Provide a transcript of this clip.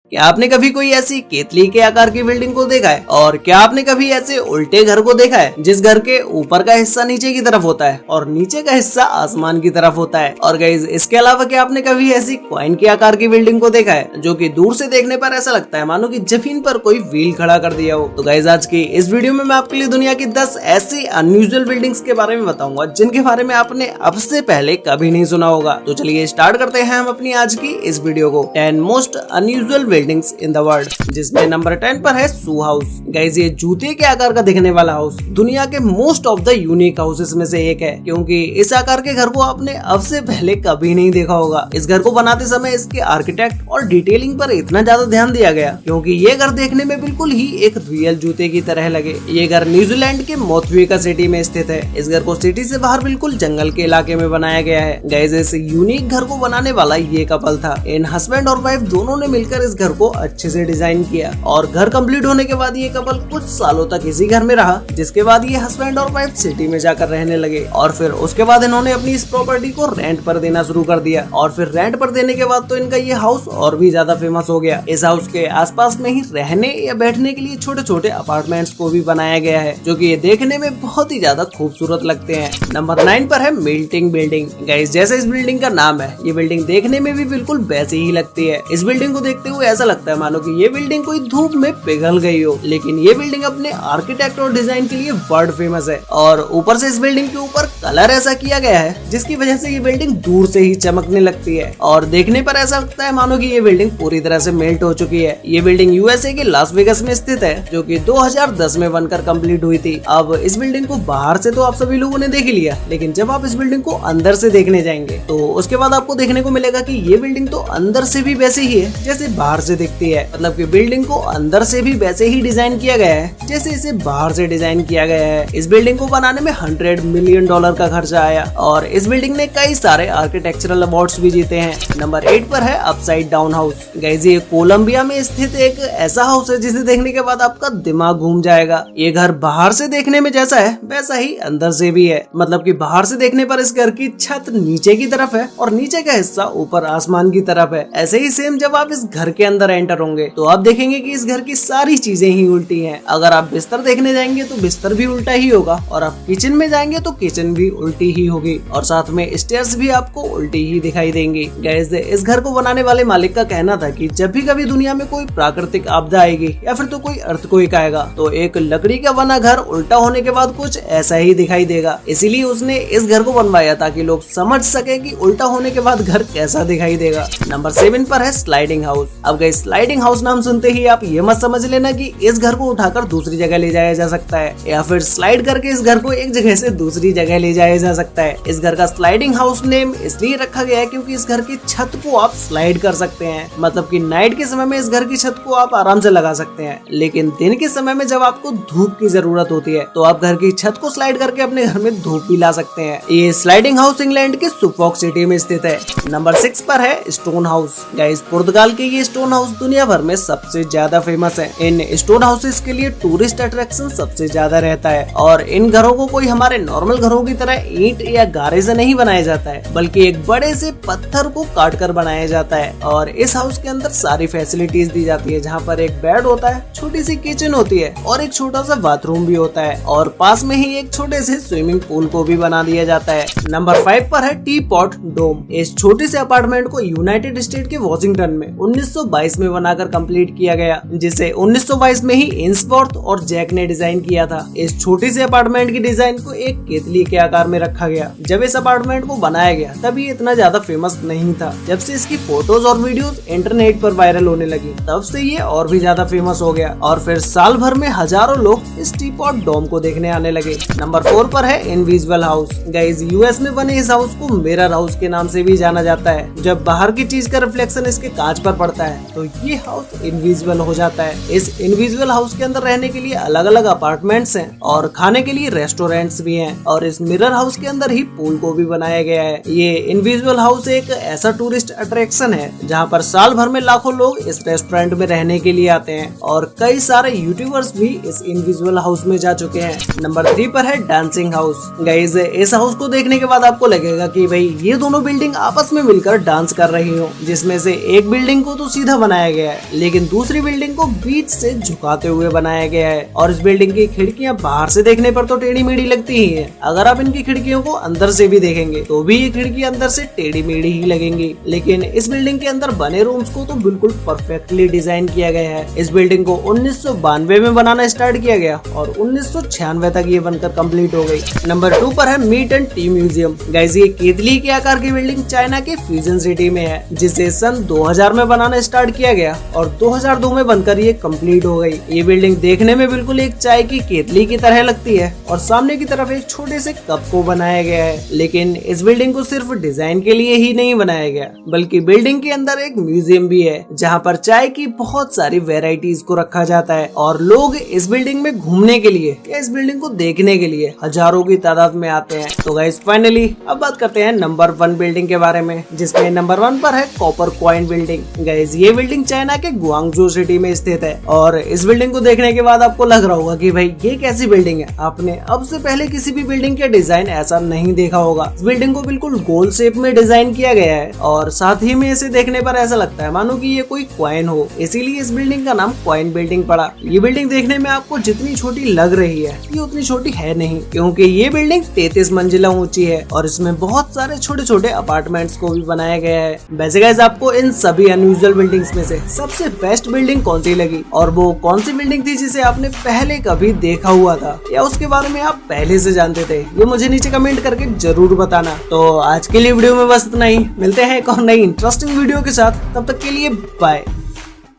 क्या आपने कभी कोई ऐसी केतली के आकार की बिल्डिंग को देखा है? और क्या आपने कभी ऐसे उल्टे घर को देखा है जिस घर के ऊपर का हिस्सा नीचे की तरफ होता है और नीचे का हिस्सा आसमान की तरफ होता है? और गाइज इसके अलावा क्या आपने कभी ऐसी कॉइन के आकार की बिल्डिंग को देखा है जो कि दूर से देखने पर ऐसा लगता है मानो कि जमीन पर कोई व्हील खड़ा कर दिया हो? तो गाइज आज की इस वीडियो में मैं आपके लिए दुनिया की 10 ऐसी अनयूजुअल बिल्डिंग्स के बारे में बताऊंगा जिनके बारे में आपने अब से पहले कभी नहीं सुना होगा। तो चलिए स्टार्ट करते हैं हम अपनी आज की इस वीडियो को। 10 most unusual buildings in the world, जिसमें नंबर 10 पर है शू हाउस। गाइस ये जूते के आकार का दिखने वाला हाउस दुनिया के most of the unique houses में से एक है, क्योंकि इस आकार के घर को आपने अब से पहले कभी नहीं देखा होगा। इस घर को बनाते समय इसके आर्किटेक्ट और डिटेलिंग पर इतना ज्यादा ध्यान दिया गया क्योंकि ये घर देखने में बिल्कुल ही एक रियल जूते की तरह लगे। ये घर न्यूजीलैंड के मोथविका सिटी में स्थित है। इस घर को सिटी से बाहर बिल्कुल जंगल के इलाके में बनाया गया है। गाइस इस यूनिक घर को बनाने वाला ये कपल था। इन हस्बैंड और वाइफ दोनों ने मिलकर इस घर को अच्छे से डिजाइन किया और घर कंप्लीट होने के बाद ये कपल कुछ सालों तक इसी घर में रहा, जिसके बाद ये हस्बैंड और वाइफ सिटी में जाकर रहने लगे और फिर उसके बाद इन्होंने अपनी इस प्रॉपर्टी को रेंट पर देना शुरू कर दिया। और फिर रेंट पर देने के बाद तो इनका ये हाउस और भी ज्यादा फेमस हो गया। इस हाउस के आसपास में ही रहने या बैठने के लिए छोटे छोटे अपार्टमेंट्स को भी बनाया गया है जो कि ये देखने में बहुत ही ज्यादा खूबसूरत लगते हैं। नंबर 9 पर है मेल्टिंग बिल्डिंग। गाइस जैसे इस बिल्डिंग का नाम है, ये बिल्डिंग देखने में भी बिल्कुल वैसी ही लगती है। इस बिल्डिंग को देखते हुए ऐसा लगता है मानो कि ये बिल्डिंग कोई धूप में पिघल गई हो। लेकिन ये बिल्डिंग अपने आर्किटेक्ट और डिजाइन के लिए वर्ल्ड फेमस है और ऊपर से इस बिल्डिंग के ऊपर कलर ऐसा किया गया है जिसकी वजह से ये बिल्डिंग दूर से ही चमकने लगती है और देखने पर ऐसा लगता है मानो कि ये बिल्डिंग पूरी तरह से मेल्ट हो चुकी है। ये बिल्डिंग यूएसए के लास वेगस में स्थित है जो कि 2010 में बनकर कंप्लीट हुई थी। अब इस बिल्डिंग को बाहर से तो आप सभी लोगों ने देख लिया, लेकिन जब आप इस बिल्डिंग को अंदर से देखने जाएंगे तो उसके बाद आपको देखने को मिलेगा कि ये बिल्डिंग तो अंदर से भी वैसे ही है जैसे बाहर से दिखती है। मतलब कि बिल्डिंग को अंदर से भी वैसे ही डिजाइन किया गया है जैसे इसे बाहर से डिजाइन किया गया है। इस बिल्डिंग को बनाने में $100 मिलियन का खर्चा आया और इस बिल्डिंग ने कई सारे आर्किटेक्चरल अवार्ड्स भी जीते हैं। नंबर 8 पर है अपसाइड डाउन हाउस। गाइस ये कोलंबिया में स्थित एक ऐसा हाउस है जिसे देखने के बाद आपका दिमाग घूम जाएगा। ये घर बाहर से देखने में जैसा है वैसा ही अंदर से भी है। मतलब कि बाहर से देखने पर इस घर की छत नीचे की तरफ है और नीचे का हिस्सा ऊपर आसमान की तरफ है। ऐसे ही सेम जब आप इस घर के अंदर एंटर होंगे तो आप देखेंगे कि इस घर की सारी चीजें ही उल्टी हैं। अगर आप बिस्तर देखने जाएंगे तो बिस्तर भी उल्टा ही होगा और आप किचन में जाएंगे तो किचन भी उल्टी ही होगी और साथ में स्टेयर्स भी आपको उल्टी ही दिखाई देंगी। गाइस इस घर को बनाने वाले मालिक का कहना था कि जब भी कभी दुनिया में कोई प्राकृतिक आपदा आएगी या फिर तो कोई अर्थक्वेक आएगा तो एक लकड़ी का बना घर उल्टा होने के बाद कुछ ऐसा ही दिखाई देगा। इसीलिए उसने इस घर को बनवाया ताकि लोग समझ सके कि उल्टा होने के बाद घर कैसा दिखाई देगा। नंबर 7 पर है स्लाइडिंग हाउस। अब गाइस स्लाइडिंग हाउस नाम सुनते ही आप ये मत समझ लेना कि इस घर को उठाकर दूसरी जगह ले जाया जा सकता है या फिर स्लाइड करके इस घर को एक जगह से दूसरी जगह ले जाया जा सकता है। इस घर का स्लाइडिंग हाउस नेम इसलिए रखा गया है क्योंकि इस घर की छत को आप स्लाइड कर सकते हैं। मतलब कि नाइट के समय में इस घर की छत को आप आराम से लगा सकते हैं, लेकिन दिन के समय में जब आपको धूप की जरूरत होती है तो आप घर की छत को स्लाइड करके अपने घर में धूप भी ला सकते हैं। ये स्लाइडिंग हाउस इंग्लैंड के सुफॉक सिटी में स्थित है। नंबर 6 पर है स्टोन हाउस। गाइस पुर्तगाल के ये स्टोन हाउस दुनिया भर में सबसे ज्यादा फेमस है। इन स्टोन हाउसेस के लिए टूरिस्ट अट्रैक्शन सबसे ज्यादा रहता है और इन घरों को कोई हमारे नॉर्मल घरों की तरह ईंट या गारे से नहीं बनाया जाता है, बल्कि एक बड़े से पत्थर को काट कर बनाया जाता है। और इस हाउस के अंदर सारी फैसिलिटीज दी जाती है, जहाँ पर एक बेड होता है, छोटी सी किचन होती है और एक छोटा सा बाथरूम भी होता है और पास में ही एक छोटे से स्विमिंग पूल को भी बना दिया जाता है। नंबर 5 पर है टी पॉट डोम। इस छोटे से अपार्टमेंट को यूनाइटेड स्टेट के वॉशिंगटन में 1922 में बनाकर कंप्लीट किया गया, जिसे 1922 में ही इंसवर्थ और जैक ने डिजाइन किया था। इस छोटी से अपार्टमेंट की डिजाइन को एक केतली के आकार में रखा गया। जब इस अपार्टमेंट को बनाया गया तब ये इतना ज्यादा फेमस नहीं था। जब से इसकी फोटोज और वीडियोस इंटरनेट पर वायरल होने लगी तब से ये और भी ज्यादा फेमस हो गया और फिर साल भर में हजारों लोग इस टी पॉट डोम को देखने आने लगे। नंबर 4 पर है इनविजिबल हाउस। गाइस यूएस में बने इस हाउस को मिरर हाउस के नाम से भी जाना जाता है। जब बाहर की चीज का रिफ्लेक्शन इसके कांच पर पड़ता है तो ये हाउस इनविजिबल हो जाता है। इस इनविजिबल हाउस के अंदर रहने के लिए अलग अलग अपार्टमेंट्स हैं और खाने के लिए रेस्टोरेंट्स भी हैं और इस मिरर हाउस के अंदर ही पूल को भी बनाया गया है। ये इनविजिबल हाउस एक ऐसा टूरिस्ट अट्रैक्शन है जहाँ पर साल भर में लाखों लोग इस रेस्टोरेंट में रहने के लिए आते हैं और कई सारे यूट्यूबर्स भी इस इनविजिबल हाउस में जा चुके हैं। नंबर 3 पर है डांसिंग हाउस। गाइस इस हाउस को देखने के बाद आपको लगेगा कि भाई ये दोनों बिल्डिंग आपस में मिलकर डांस कर रही हो, जिसमें से एक बिल्डिंग को तो सीधा सीधा बनाया गया है, लेकिन दूसरी बिल्डिंग को बीच से झुकाते हुए बनाया गया है। और इस बिल्डिंग की खिड़कियां बाहर से देखने पर तो टेढ़ी मेढ़ी लगती ही है, अगर आप इनकी खिड़कियों को अंदर से भी देखेंगे तो भी ये खिड़की अंदर से टेढ़ी मेढ़ी ही लगेंगी। लेकिन इस बिल्डिंग के अंदर बने रूम्स को तो बिल्कुल परफेक्टली डिजाइन किया गया है। इस बिल्डिंग को 1992 में बनाना स्टार्ट किया गया और 1996 तक ये बनकर कंप्लीट हो गई। नंबर 2 पर है meat and tea museum. Guys ये केतली के आकार की बिल्डिंग चाइना के फ्यूजन सिटी में है, जिसे सन 2000 में बनाना स्टार्ट किया गया और 2002 में बनकर ये कंप्लीट हो गई। ये बिल्डिंग देखने में बिल्कुल एक चाय की केतली की तरह लगती है और सामने की तरफ एक छोटे से कप को बनाया गया है। लेकिन इस बिल्डिंग को सिर्फ डिजाइन के लिए ही नहीं बनाया गया, बल्कि बिल्डिंग के अंदर एक म्यूजियम भी है जहाँ पर चाय की बहुत सारी वेराइटीज को रखा जाता है और लोग इस बिल्डिंग में घूमने के लिए या इस बिल्डिंग को देखने के लिए हजारों की तादाद में आते हैं। तो गाइस फाइनली अब बात करते हैं नंबर 1 बिल्डिंग के बारे में, जिसमें नंबर 1 पर है कॉपर कॉइन बिल्डिंग। गाइस ये बिल्डिंग चाइना के गुआंगझो सिटी में स्थित है और इस बिल्डिंग को देखने के बाद आपको लग रहा होगा कि भाई ये कैसी बिल्डिंग है, आपने अब से पहले किसी भी बिल्डिंग के डिजाइन ऐसा नहीं देखा होगा। इस बिल्डिंग को बिल्कुल गोल शेप में डिजाइन किया गया है और साथ ही में इसे देखने पर ऐसा लगता है मानो कि ये कोई कॉइन हो, इसीलिए इस बिल्डिंग का नाम कॉइन बिल्डिंग पड़ा। ये बिल्डिंग देखने में आपको जितनी छोटी लग रही है ये उतनी छोटी है नहीं, क्योंकि ये बिल्डिंग 33 मंजिला ऊंची है और इसमें बहुत सारे छोटे छोटे अपार्टमेंट्स को भी बनाया गया है। वैसे गाइस आपको इन सभी अनयूजुअल बिल्डिंग्स में से सबसे बेस्ट बिल्डिंग कौन सी लगी और वो कौन सी बिल्डिंग थी जिसे आपने पहले कभी देखा हुआ था या उसके बारे में आप पहले से जानते थे, ये मुझे नीचे कमेंट करके जरूर बताना। तो आज के लिए वीडियो में बस इतना ही, मिलते हैं एक और नई इंटरेस्टिंग वीडियो के साथ, तब तक के लिए बाय।